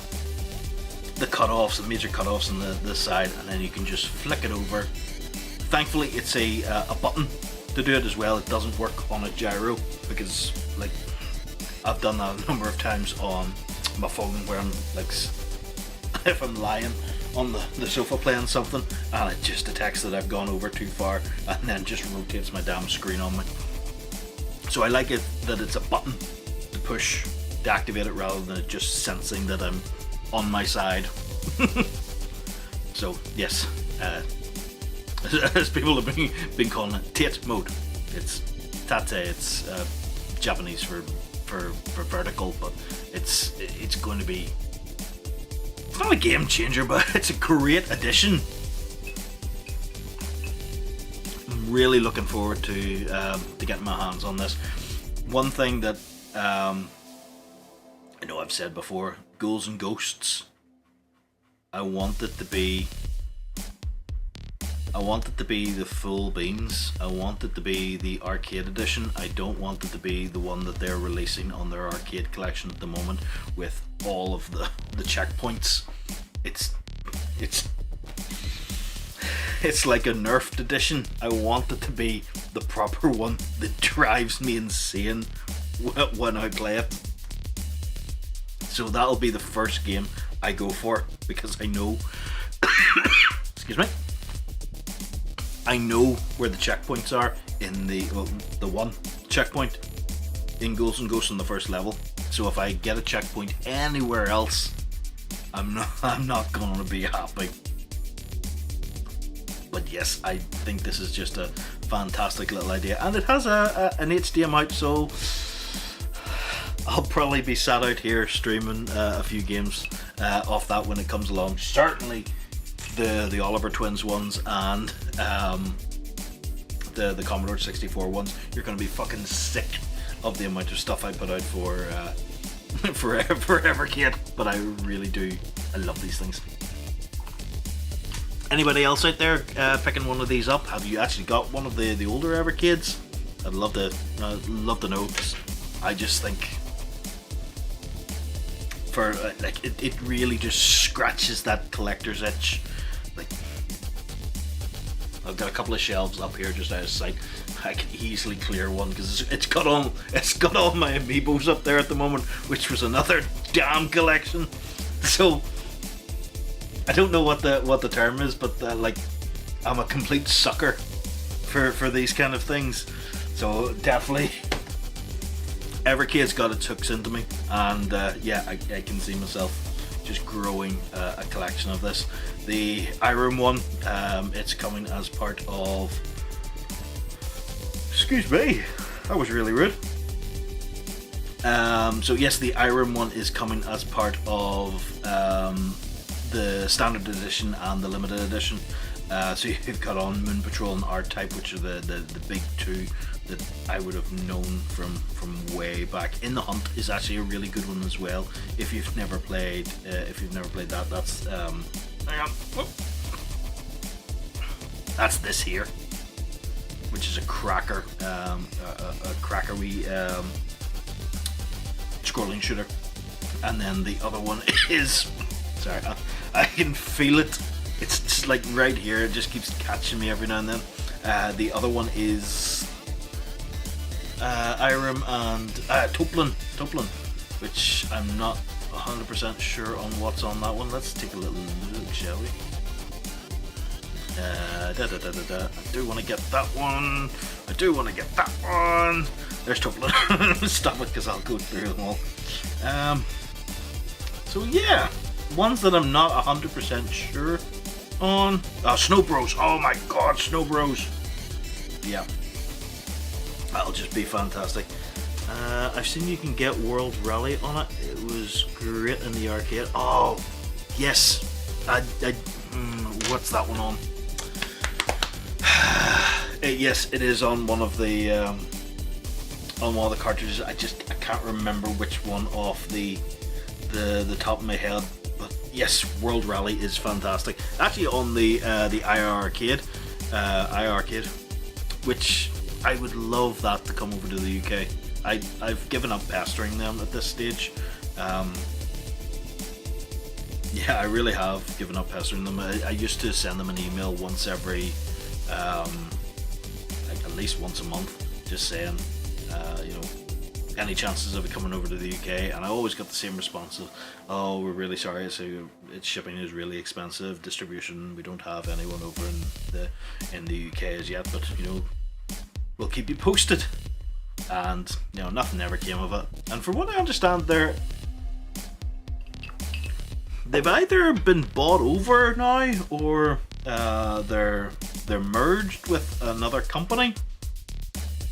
cut-offs, the major cut-offs on the side, and then you can just flick it over. Thankfully it's a button to do it as well. It doesn't work on a gyro, because like I've done that a number of times on my phone where I'm like, if I'm lying on the sofa playing something and it just detects that I've gone over too far and then just rotates my damn screen on me. So I like it that it's a button to push to activate it, rather than it just sensing that I'm on my side. So yes, as people have been calling it, Tate mode. It's Tate. It's Japanese for vertical, but it's going to be. It's not a game changer, but it's a great addition. I'm really looking forward to getting my hands on this. One thing that I know I've said before, Ghouls and Ghosts. I want it to be the full beans. I want it to be the arcade edition. I don't want it to be the one that they're releasing on their arcade collection at the moment with all of the checkpoints. It's like a nerfed edition. I want it to be the proper one that drives me insane when I play it. So that'll be the first game I go for, because I know excuse me, I know where the checkpoints are in the one checkpoint in Ghouls and Ghosts on the first level. So if I get a checkpoint anywhere else, I'm not gonna be happy. But yes, I think this is just a fantastic little idea, and it has an HDMI out, so I'll probably be sat out here streaming a few games off that when it comes along. Certainly the Oliver Twins ones and the Commodore 64 ones. You're going to be fucking sick of the amount of stuff I put out for Evercade, but I really do. I love these things. Anybody else out there picking one of these up? Have you actually got one of the older Evercades? I'd love to know. I just think for like it really just scratches that collector's itch. Like, I've got a couple of shelves up here just out of sight. I can easily clear one because it's got all my amiibos up there at the moment, which was another damn collection. So I don't know what the term is, but like, I'm a complete sucker for these kind of things. So definitely Evercade's got its hooks into me, and yeah, I can see myself just growing a collection of this. The iRoom one, it's coming as part of, excuse me, that was really rude. So yes, the iRoom one is coming as part of the standard edition and the limited edition. So you've got on Moon Patrol and R-Type, which are the big two that I would have known from way back. In the Hunt is actually a really good one as well. If you've never played that, that's hang on. Whoop. That's this here, which is a cracker, a crackery scrolling shooter. And then the other one is, sorry, I can feel it. It's just like right here. It just keeps catching me every now and then. The other one is Irem and Toplin, which I'm not 100% sure on what's on that one. Let's take a little look, shall we? I do want to get that one. I do want to get that one. There's trouble. Stop it, because I'll go through them all. So yeah, ones that I'm not 100% sure on. Snow Bros. Oh my god, Snow Bros. Yeah, that'll just be fantastic. I've seen you can get World Rally on it. It was great in the arcade. Oh, yes. What's that one on? Yes, it is on one of the cartridges. I can't remember which one off the top of my head. But yes, World Rally is fantastic. Actually, on the iArcade, which I would love that to come over to the UK. I've given up pestering them at this stage. Yeah, I really have given up pestering them. I used to send them an email once every, like at least once a month, just saying, you know, any chances of it coming over to the UK, and I always got the same response of, oh, we're really sorry, so its shipping is really expensive, distribution, we don't have anyone over in the UK as yet, but you know, we'll keep you posted. And you know, nothing ever came of it. And from what I understand, they've either been bought over now, or they're merged with another company.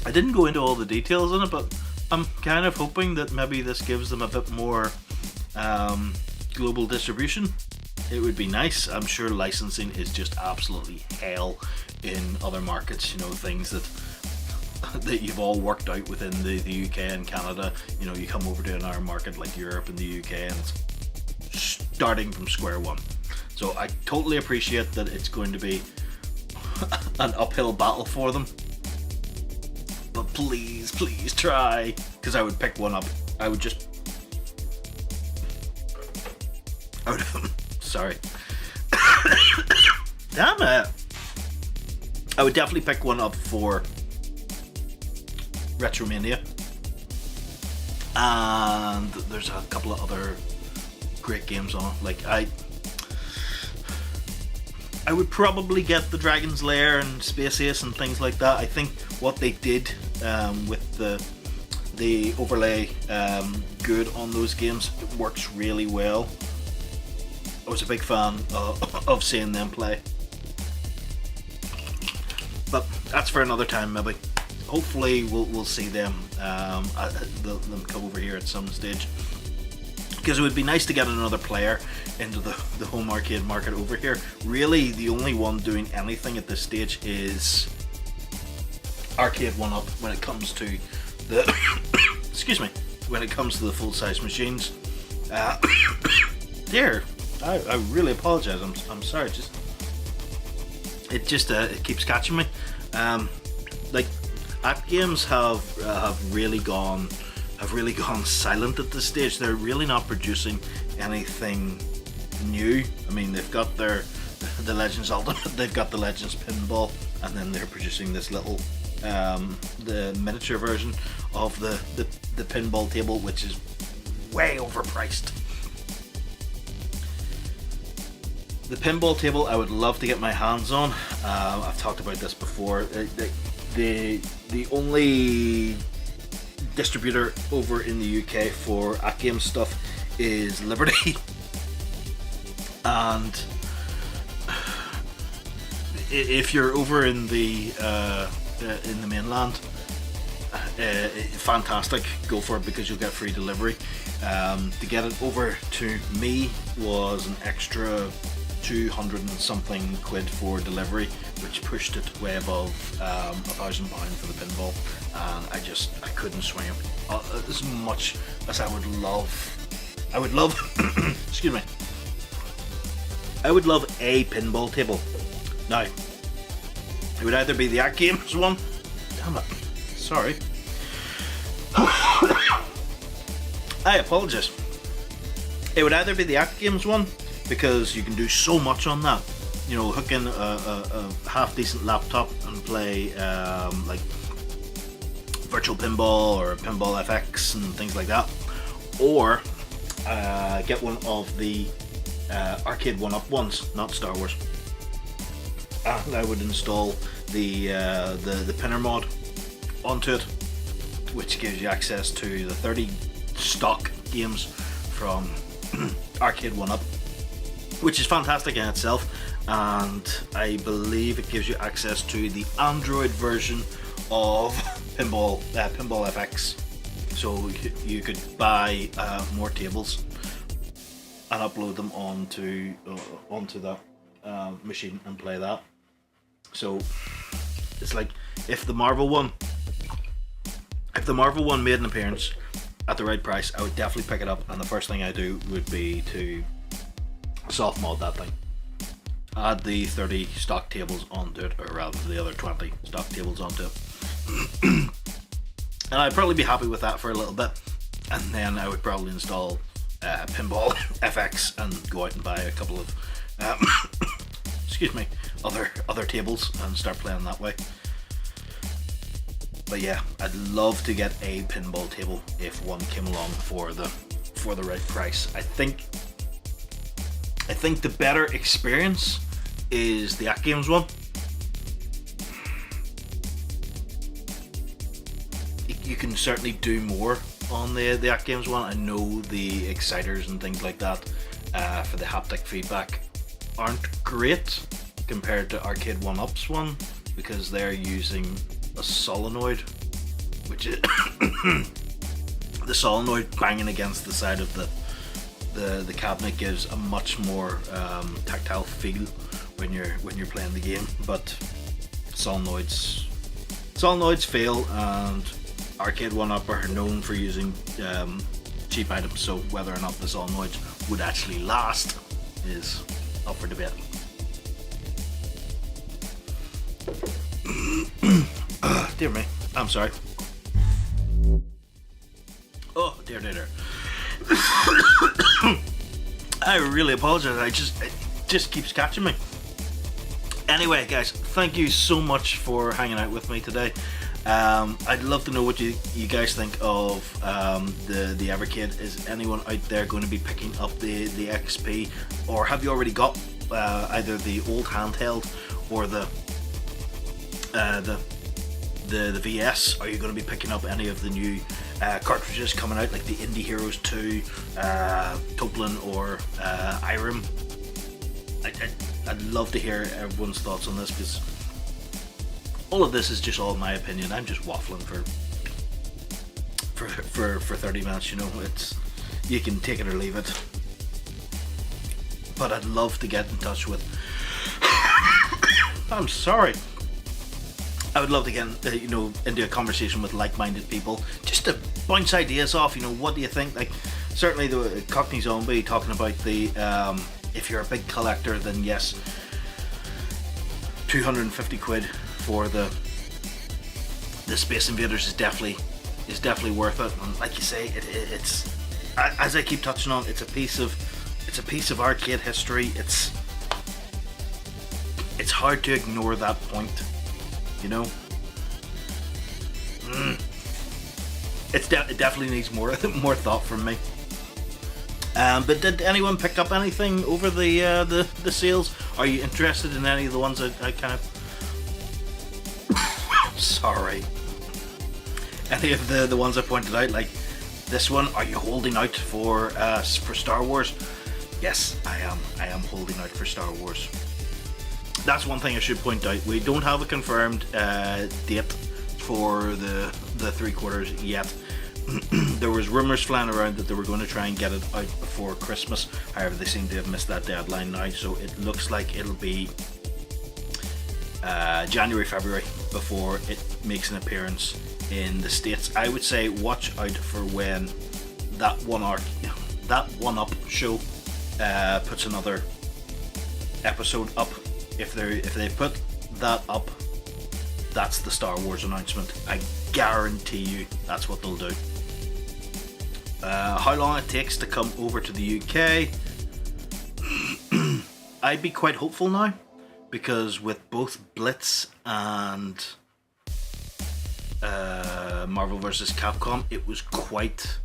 I didn't go into all the details in it, but I'm kind of hoping that maybe this gives them a bit more global distribution. It would be nice. I'm sure licensing is just absolutely hell in other markets. You know, things that you've all worked out within the UK and Canada. You know, you come over to our market like Europe and the UK, and it's starting from square one. So I totally appreciate that it's going to be an uphill battle for them. But please, please try, because I would pick one up. I would just... Sorry. Damn it! I would definitely pick one up for Retromania. And there's a couple of other great games on it. Like, I would probably get the Dragon's Lair and Space Ace and things like that. I think what they did with the overlay good on those games, it works really well. I was a big fan of seeing them play. But that's for another time, maybe. Hopefully we'll see them come over here at some stage, because it would be nice to get another player into the home arcade market over here. Really, the only one doing anything at this stage is Arcade 1UP when it comes to the excuse me, when it comes to the full-size machines. Dear, I really apologize. I'm sorry. It keeps catching me. Like, app games have really gone silent at this stage. They're really not producing anything new. I mean, they've got the Legends Ultimate, they've got the Legends Pinball, and then they're producing this little the miniature version of the pinball table, which is way overpriced. The pinball table I would love to get my hands on. I've talked about this before. The only distributor over in the UK for App Game stuff is Liberty, and if you're over in the mainland, fantastic, go for it, because you'll get free delivery. To get it over to me was an extra 200 and something quid for delivery, which pushed it way above £1,000 for the pinball, and I couldn't swing it as much as I would love excuse me, I would love a pinball table. Now, it would either be the Act Games one, damn it, sorry, I apologize. It would either be the Act Games one, because you can do so much on that. You know, hook in a half decent laptop and play like Virtual Pinball or Pinball FX and things like that, or get one of the Arcade 1UP ones, not Star Wars. and I would install the pinner mod onto it, which gives you access to the 30 stock games from Arcade 1-Up, which is fantastic in itself. And I believe it gives you access to the Android version of Pinball FX, so you could buy more tables and upload them onto that machine and play that. So it's like if the Marvel one made an appearance at the right price, I would definitely pick it up, and the first thing I do would be to soft mod that thing. Add the 30 stock tables onto it, or rather the other 20 stock tables onto it. And I'd probably be happy with that for a little bit, and then I would probably install Pinball FX and go out and buy a couple of excuse me, other tables and start playing that way. But yeah, I'd love to get a pinball table if one came along for the right price. I think the better experience is the Act Games one. You can certainly do more on the Act Games one. I know the exciters and things like that for the haptic feedback aren't great compared to Arcade 1-Up's one, because they're using a solenoid, which is the solenoid banging against the side of the cabinet gives a much more tactile feel when you're playing the game. But solenoids fail, and Arcade 1-Up are known for using cheap items, so whether or not the solenoids would actually last is up for debate. Dear me, I'm sorry. Oh dear. I really apologize. It just keeps catching me. Anyway, guys, thank you so much for hanging out with me today. I'd love to know what you guys think of the Evercade. Is anyone out there going to be picking up the XP, or have you already got either the old handheld or the VS? Are you going to be picking up any of the new cartridges coming out, like the Indie Heroes 2, Toplin, or Irem? I'd love to hear everyone's thoughts on this, because all of this is just all my opinion. I'm just waffling for 30 minutes, you know. You can take it or leave it. But I'd love to get in touch with I'm sorry. I would love to get into a conversation with like-minded people, just to bounce ideas off. What do you think? Like, certainly the Cockney Zombie talking about the if you're a big collector, then yes, 250 quid for the Space Invaders is definitely worth it. And like you say, it's as I keep touching on, it's a piece of arcade history. It's hard to ignore that point. It definitely needs more thought from me. But did anyone pick up anything over the sales? Are you interested in any of the ones I kind of sorry, any of the ones I pointed out, like this one? Are you holding out for Star Wars? Yes, I am holding out for Star Wars. That's one thing I should point out. We don't have a confirmed date for the 3/4 yet. There was rumours flying around that they were going to try and get it out before Christmas. However, they seem to have missed that deadline now, so it looks like it'll be January, February before it makes an appearance in the States. I would say watch out for when that 1-Up show puts another episode up. If they put that up, that's the Star Wars announcement. I guarantee you that's what they'll do. How long it takes to come over to the UK, I'd be quite hopeful now, because with both Blitz and Marvel vs. Capcom, it was quite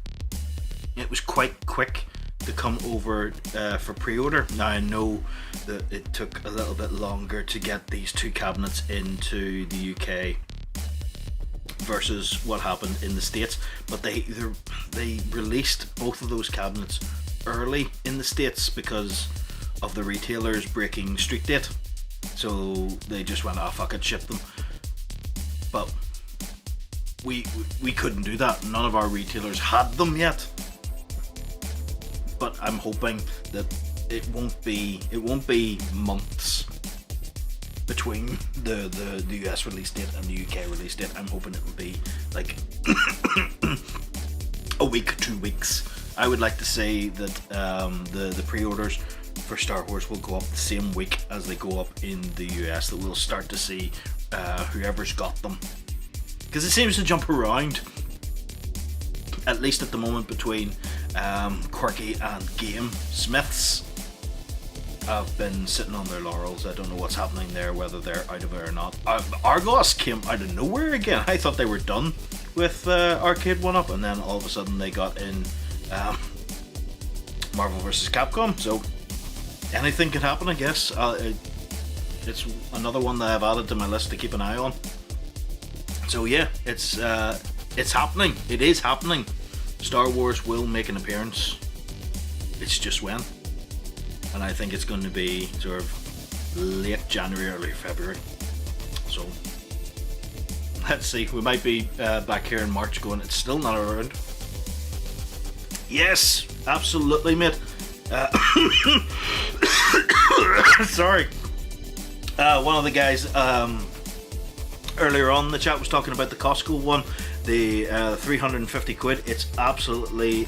quick to come over for pre-order. Now I know that it took a little bit longer to get these two cabinets into the UK versus what happened in the States, but they released both of those cabinets early in the States because of the retailers breaking street date. So they just went, oh fuck it, ship them. But we couldn't do that. None of our retailers had them yet. But I'm hoping that it won't be months between the US release date and the UK release date. I'm hoping it will be like a week, 2 weeks. I would like to say that the pre-orders for Star Wars will go up the same week as they go up in the US. That we'll start to see whoever's got them, because it seems to jump around, at least at the moment, between Quirky and Game Smiths. Have been sitting on their laurels. I don't know what's happening there, whether they're out of it or not. Argos came out of nowhere again. I thought they were done with Arcade 1-Up, and then all of a sudden they got in Marvel vs. Capcom. So anything could happen, I guess. It's another one that I've added to my list to keep an eye on. So yeah, it's happening. It is happening. Star Wars will make an appearance. It's just when. And I think it's going to be sort of late January, early February. So let's see. We might be back here in March going, it's still not around. Yes, absolutely, mate. Sorry. One of the guys earlier on in the chat was talking about the Costco one, the 350 quid. It's absolutely...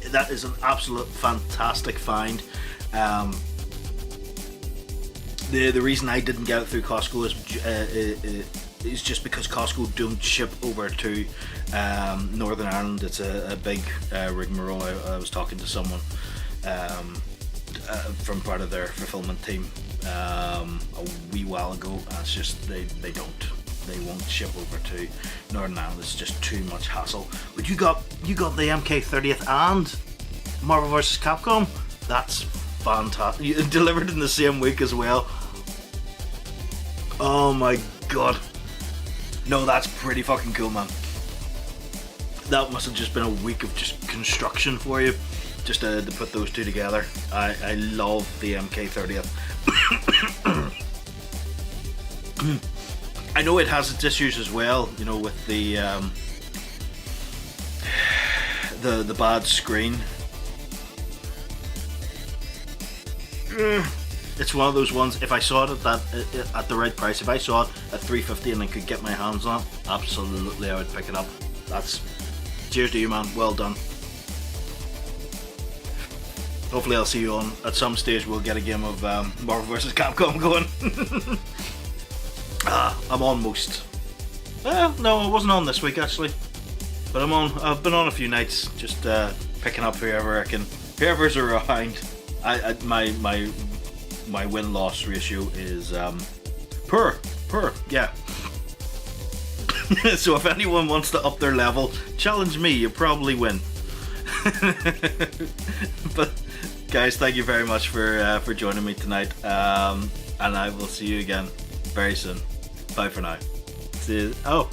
that is an absolute fantastic find. The reason I didn't get it through Costco is just because Costco don't ship over to Northern Ireland. It's a big rigmarole. I was talking to someone from part of their fulfillment team a wee while ago, and it's just they won't ship over to Northern Ireland. It's just too much hassle. But you got the MK30th and Marvel vs. Capcom. That's fantastic. You delivered in the same week as well. Oh my god. No, that's pretty fucking cool, man. That must have just been a week of just construction for you, just to put those two together. I love the MK30th. I know it has its issues as well, you know, with the bad screen. It's one of those ones. If I saw it at the right price, if I saw it at $350 and I could get my hands on it, absolutely I would pick it up. That's cheers to you, man. Well done. Hopefully I'll see you on at some stage. We'll get a game of Marvel vs. Capcom going. I'm on most. No, I wasn't on this week actually, but I've been on a few nights, just picking up whoever's around. My win-loss ratio is poor. Yeah. So if anyone wants to up their level, challenge me. You probably win. But guys, thank you very much for joining me tonight, and I will see you again very soon. Bye for now. See you. Oh.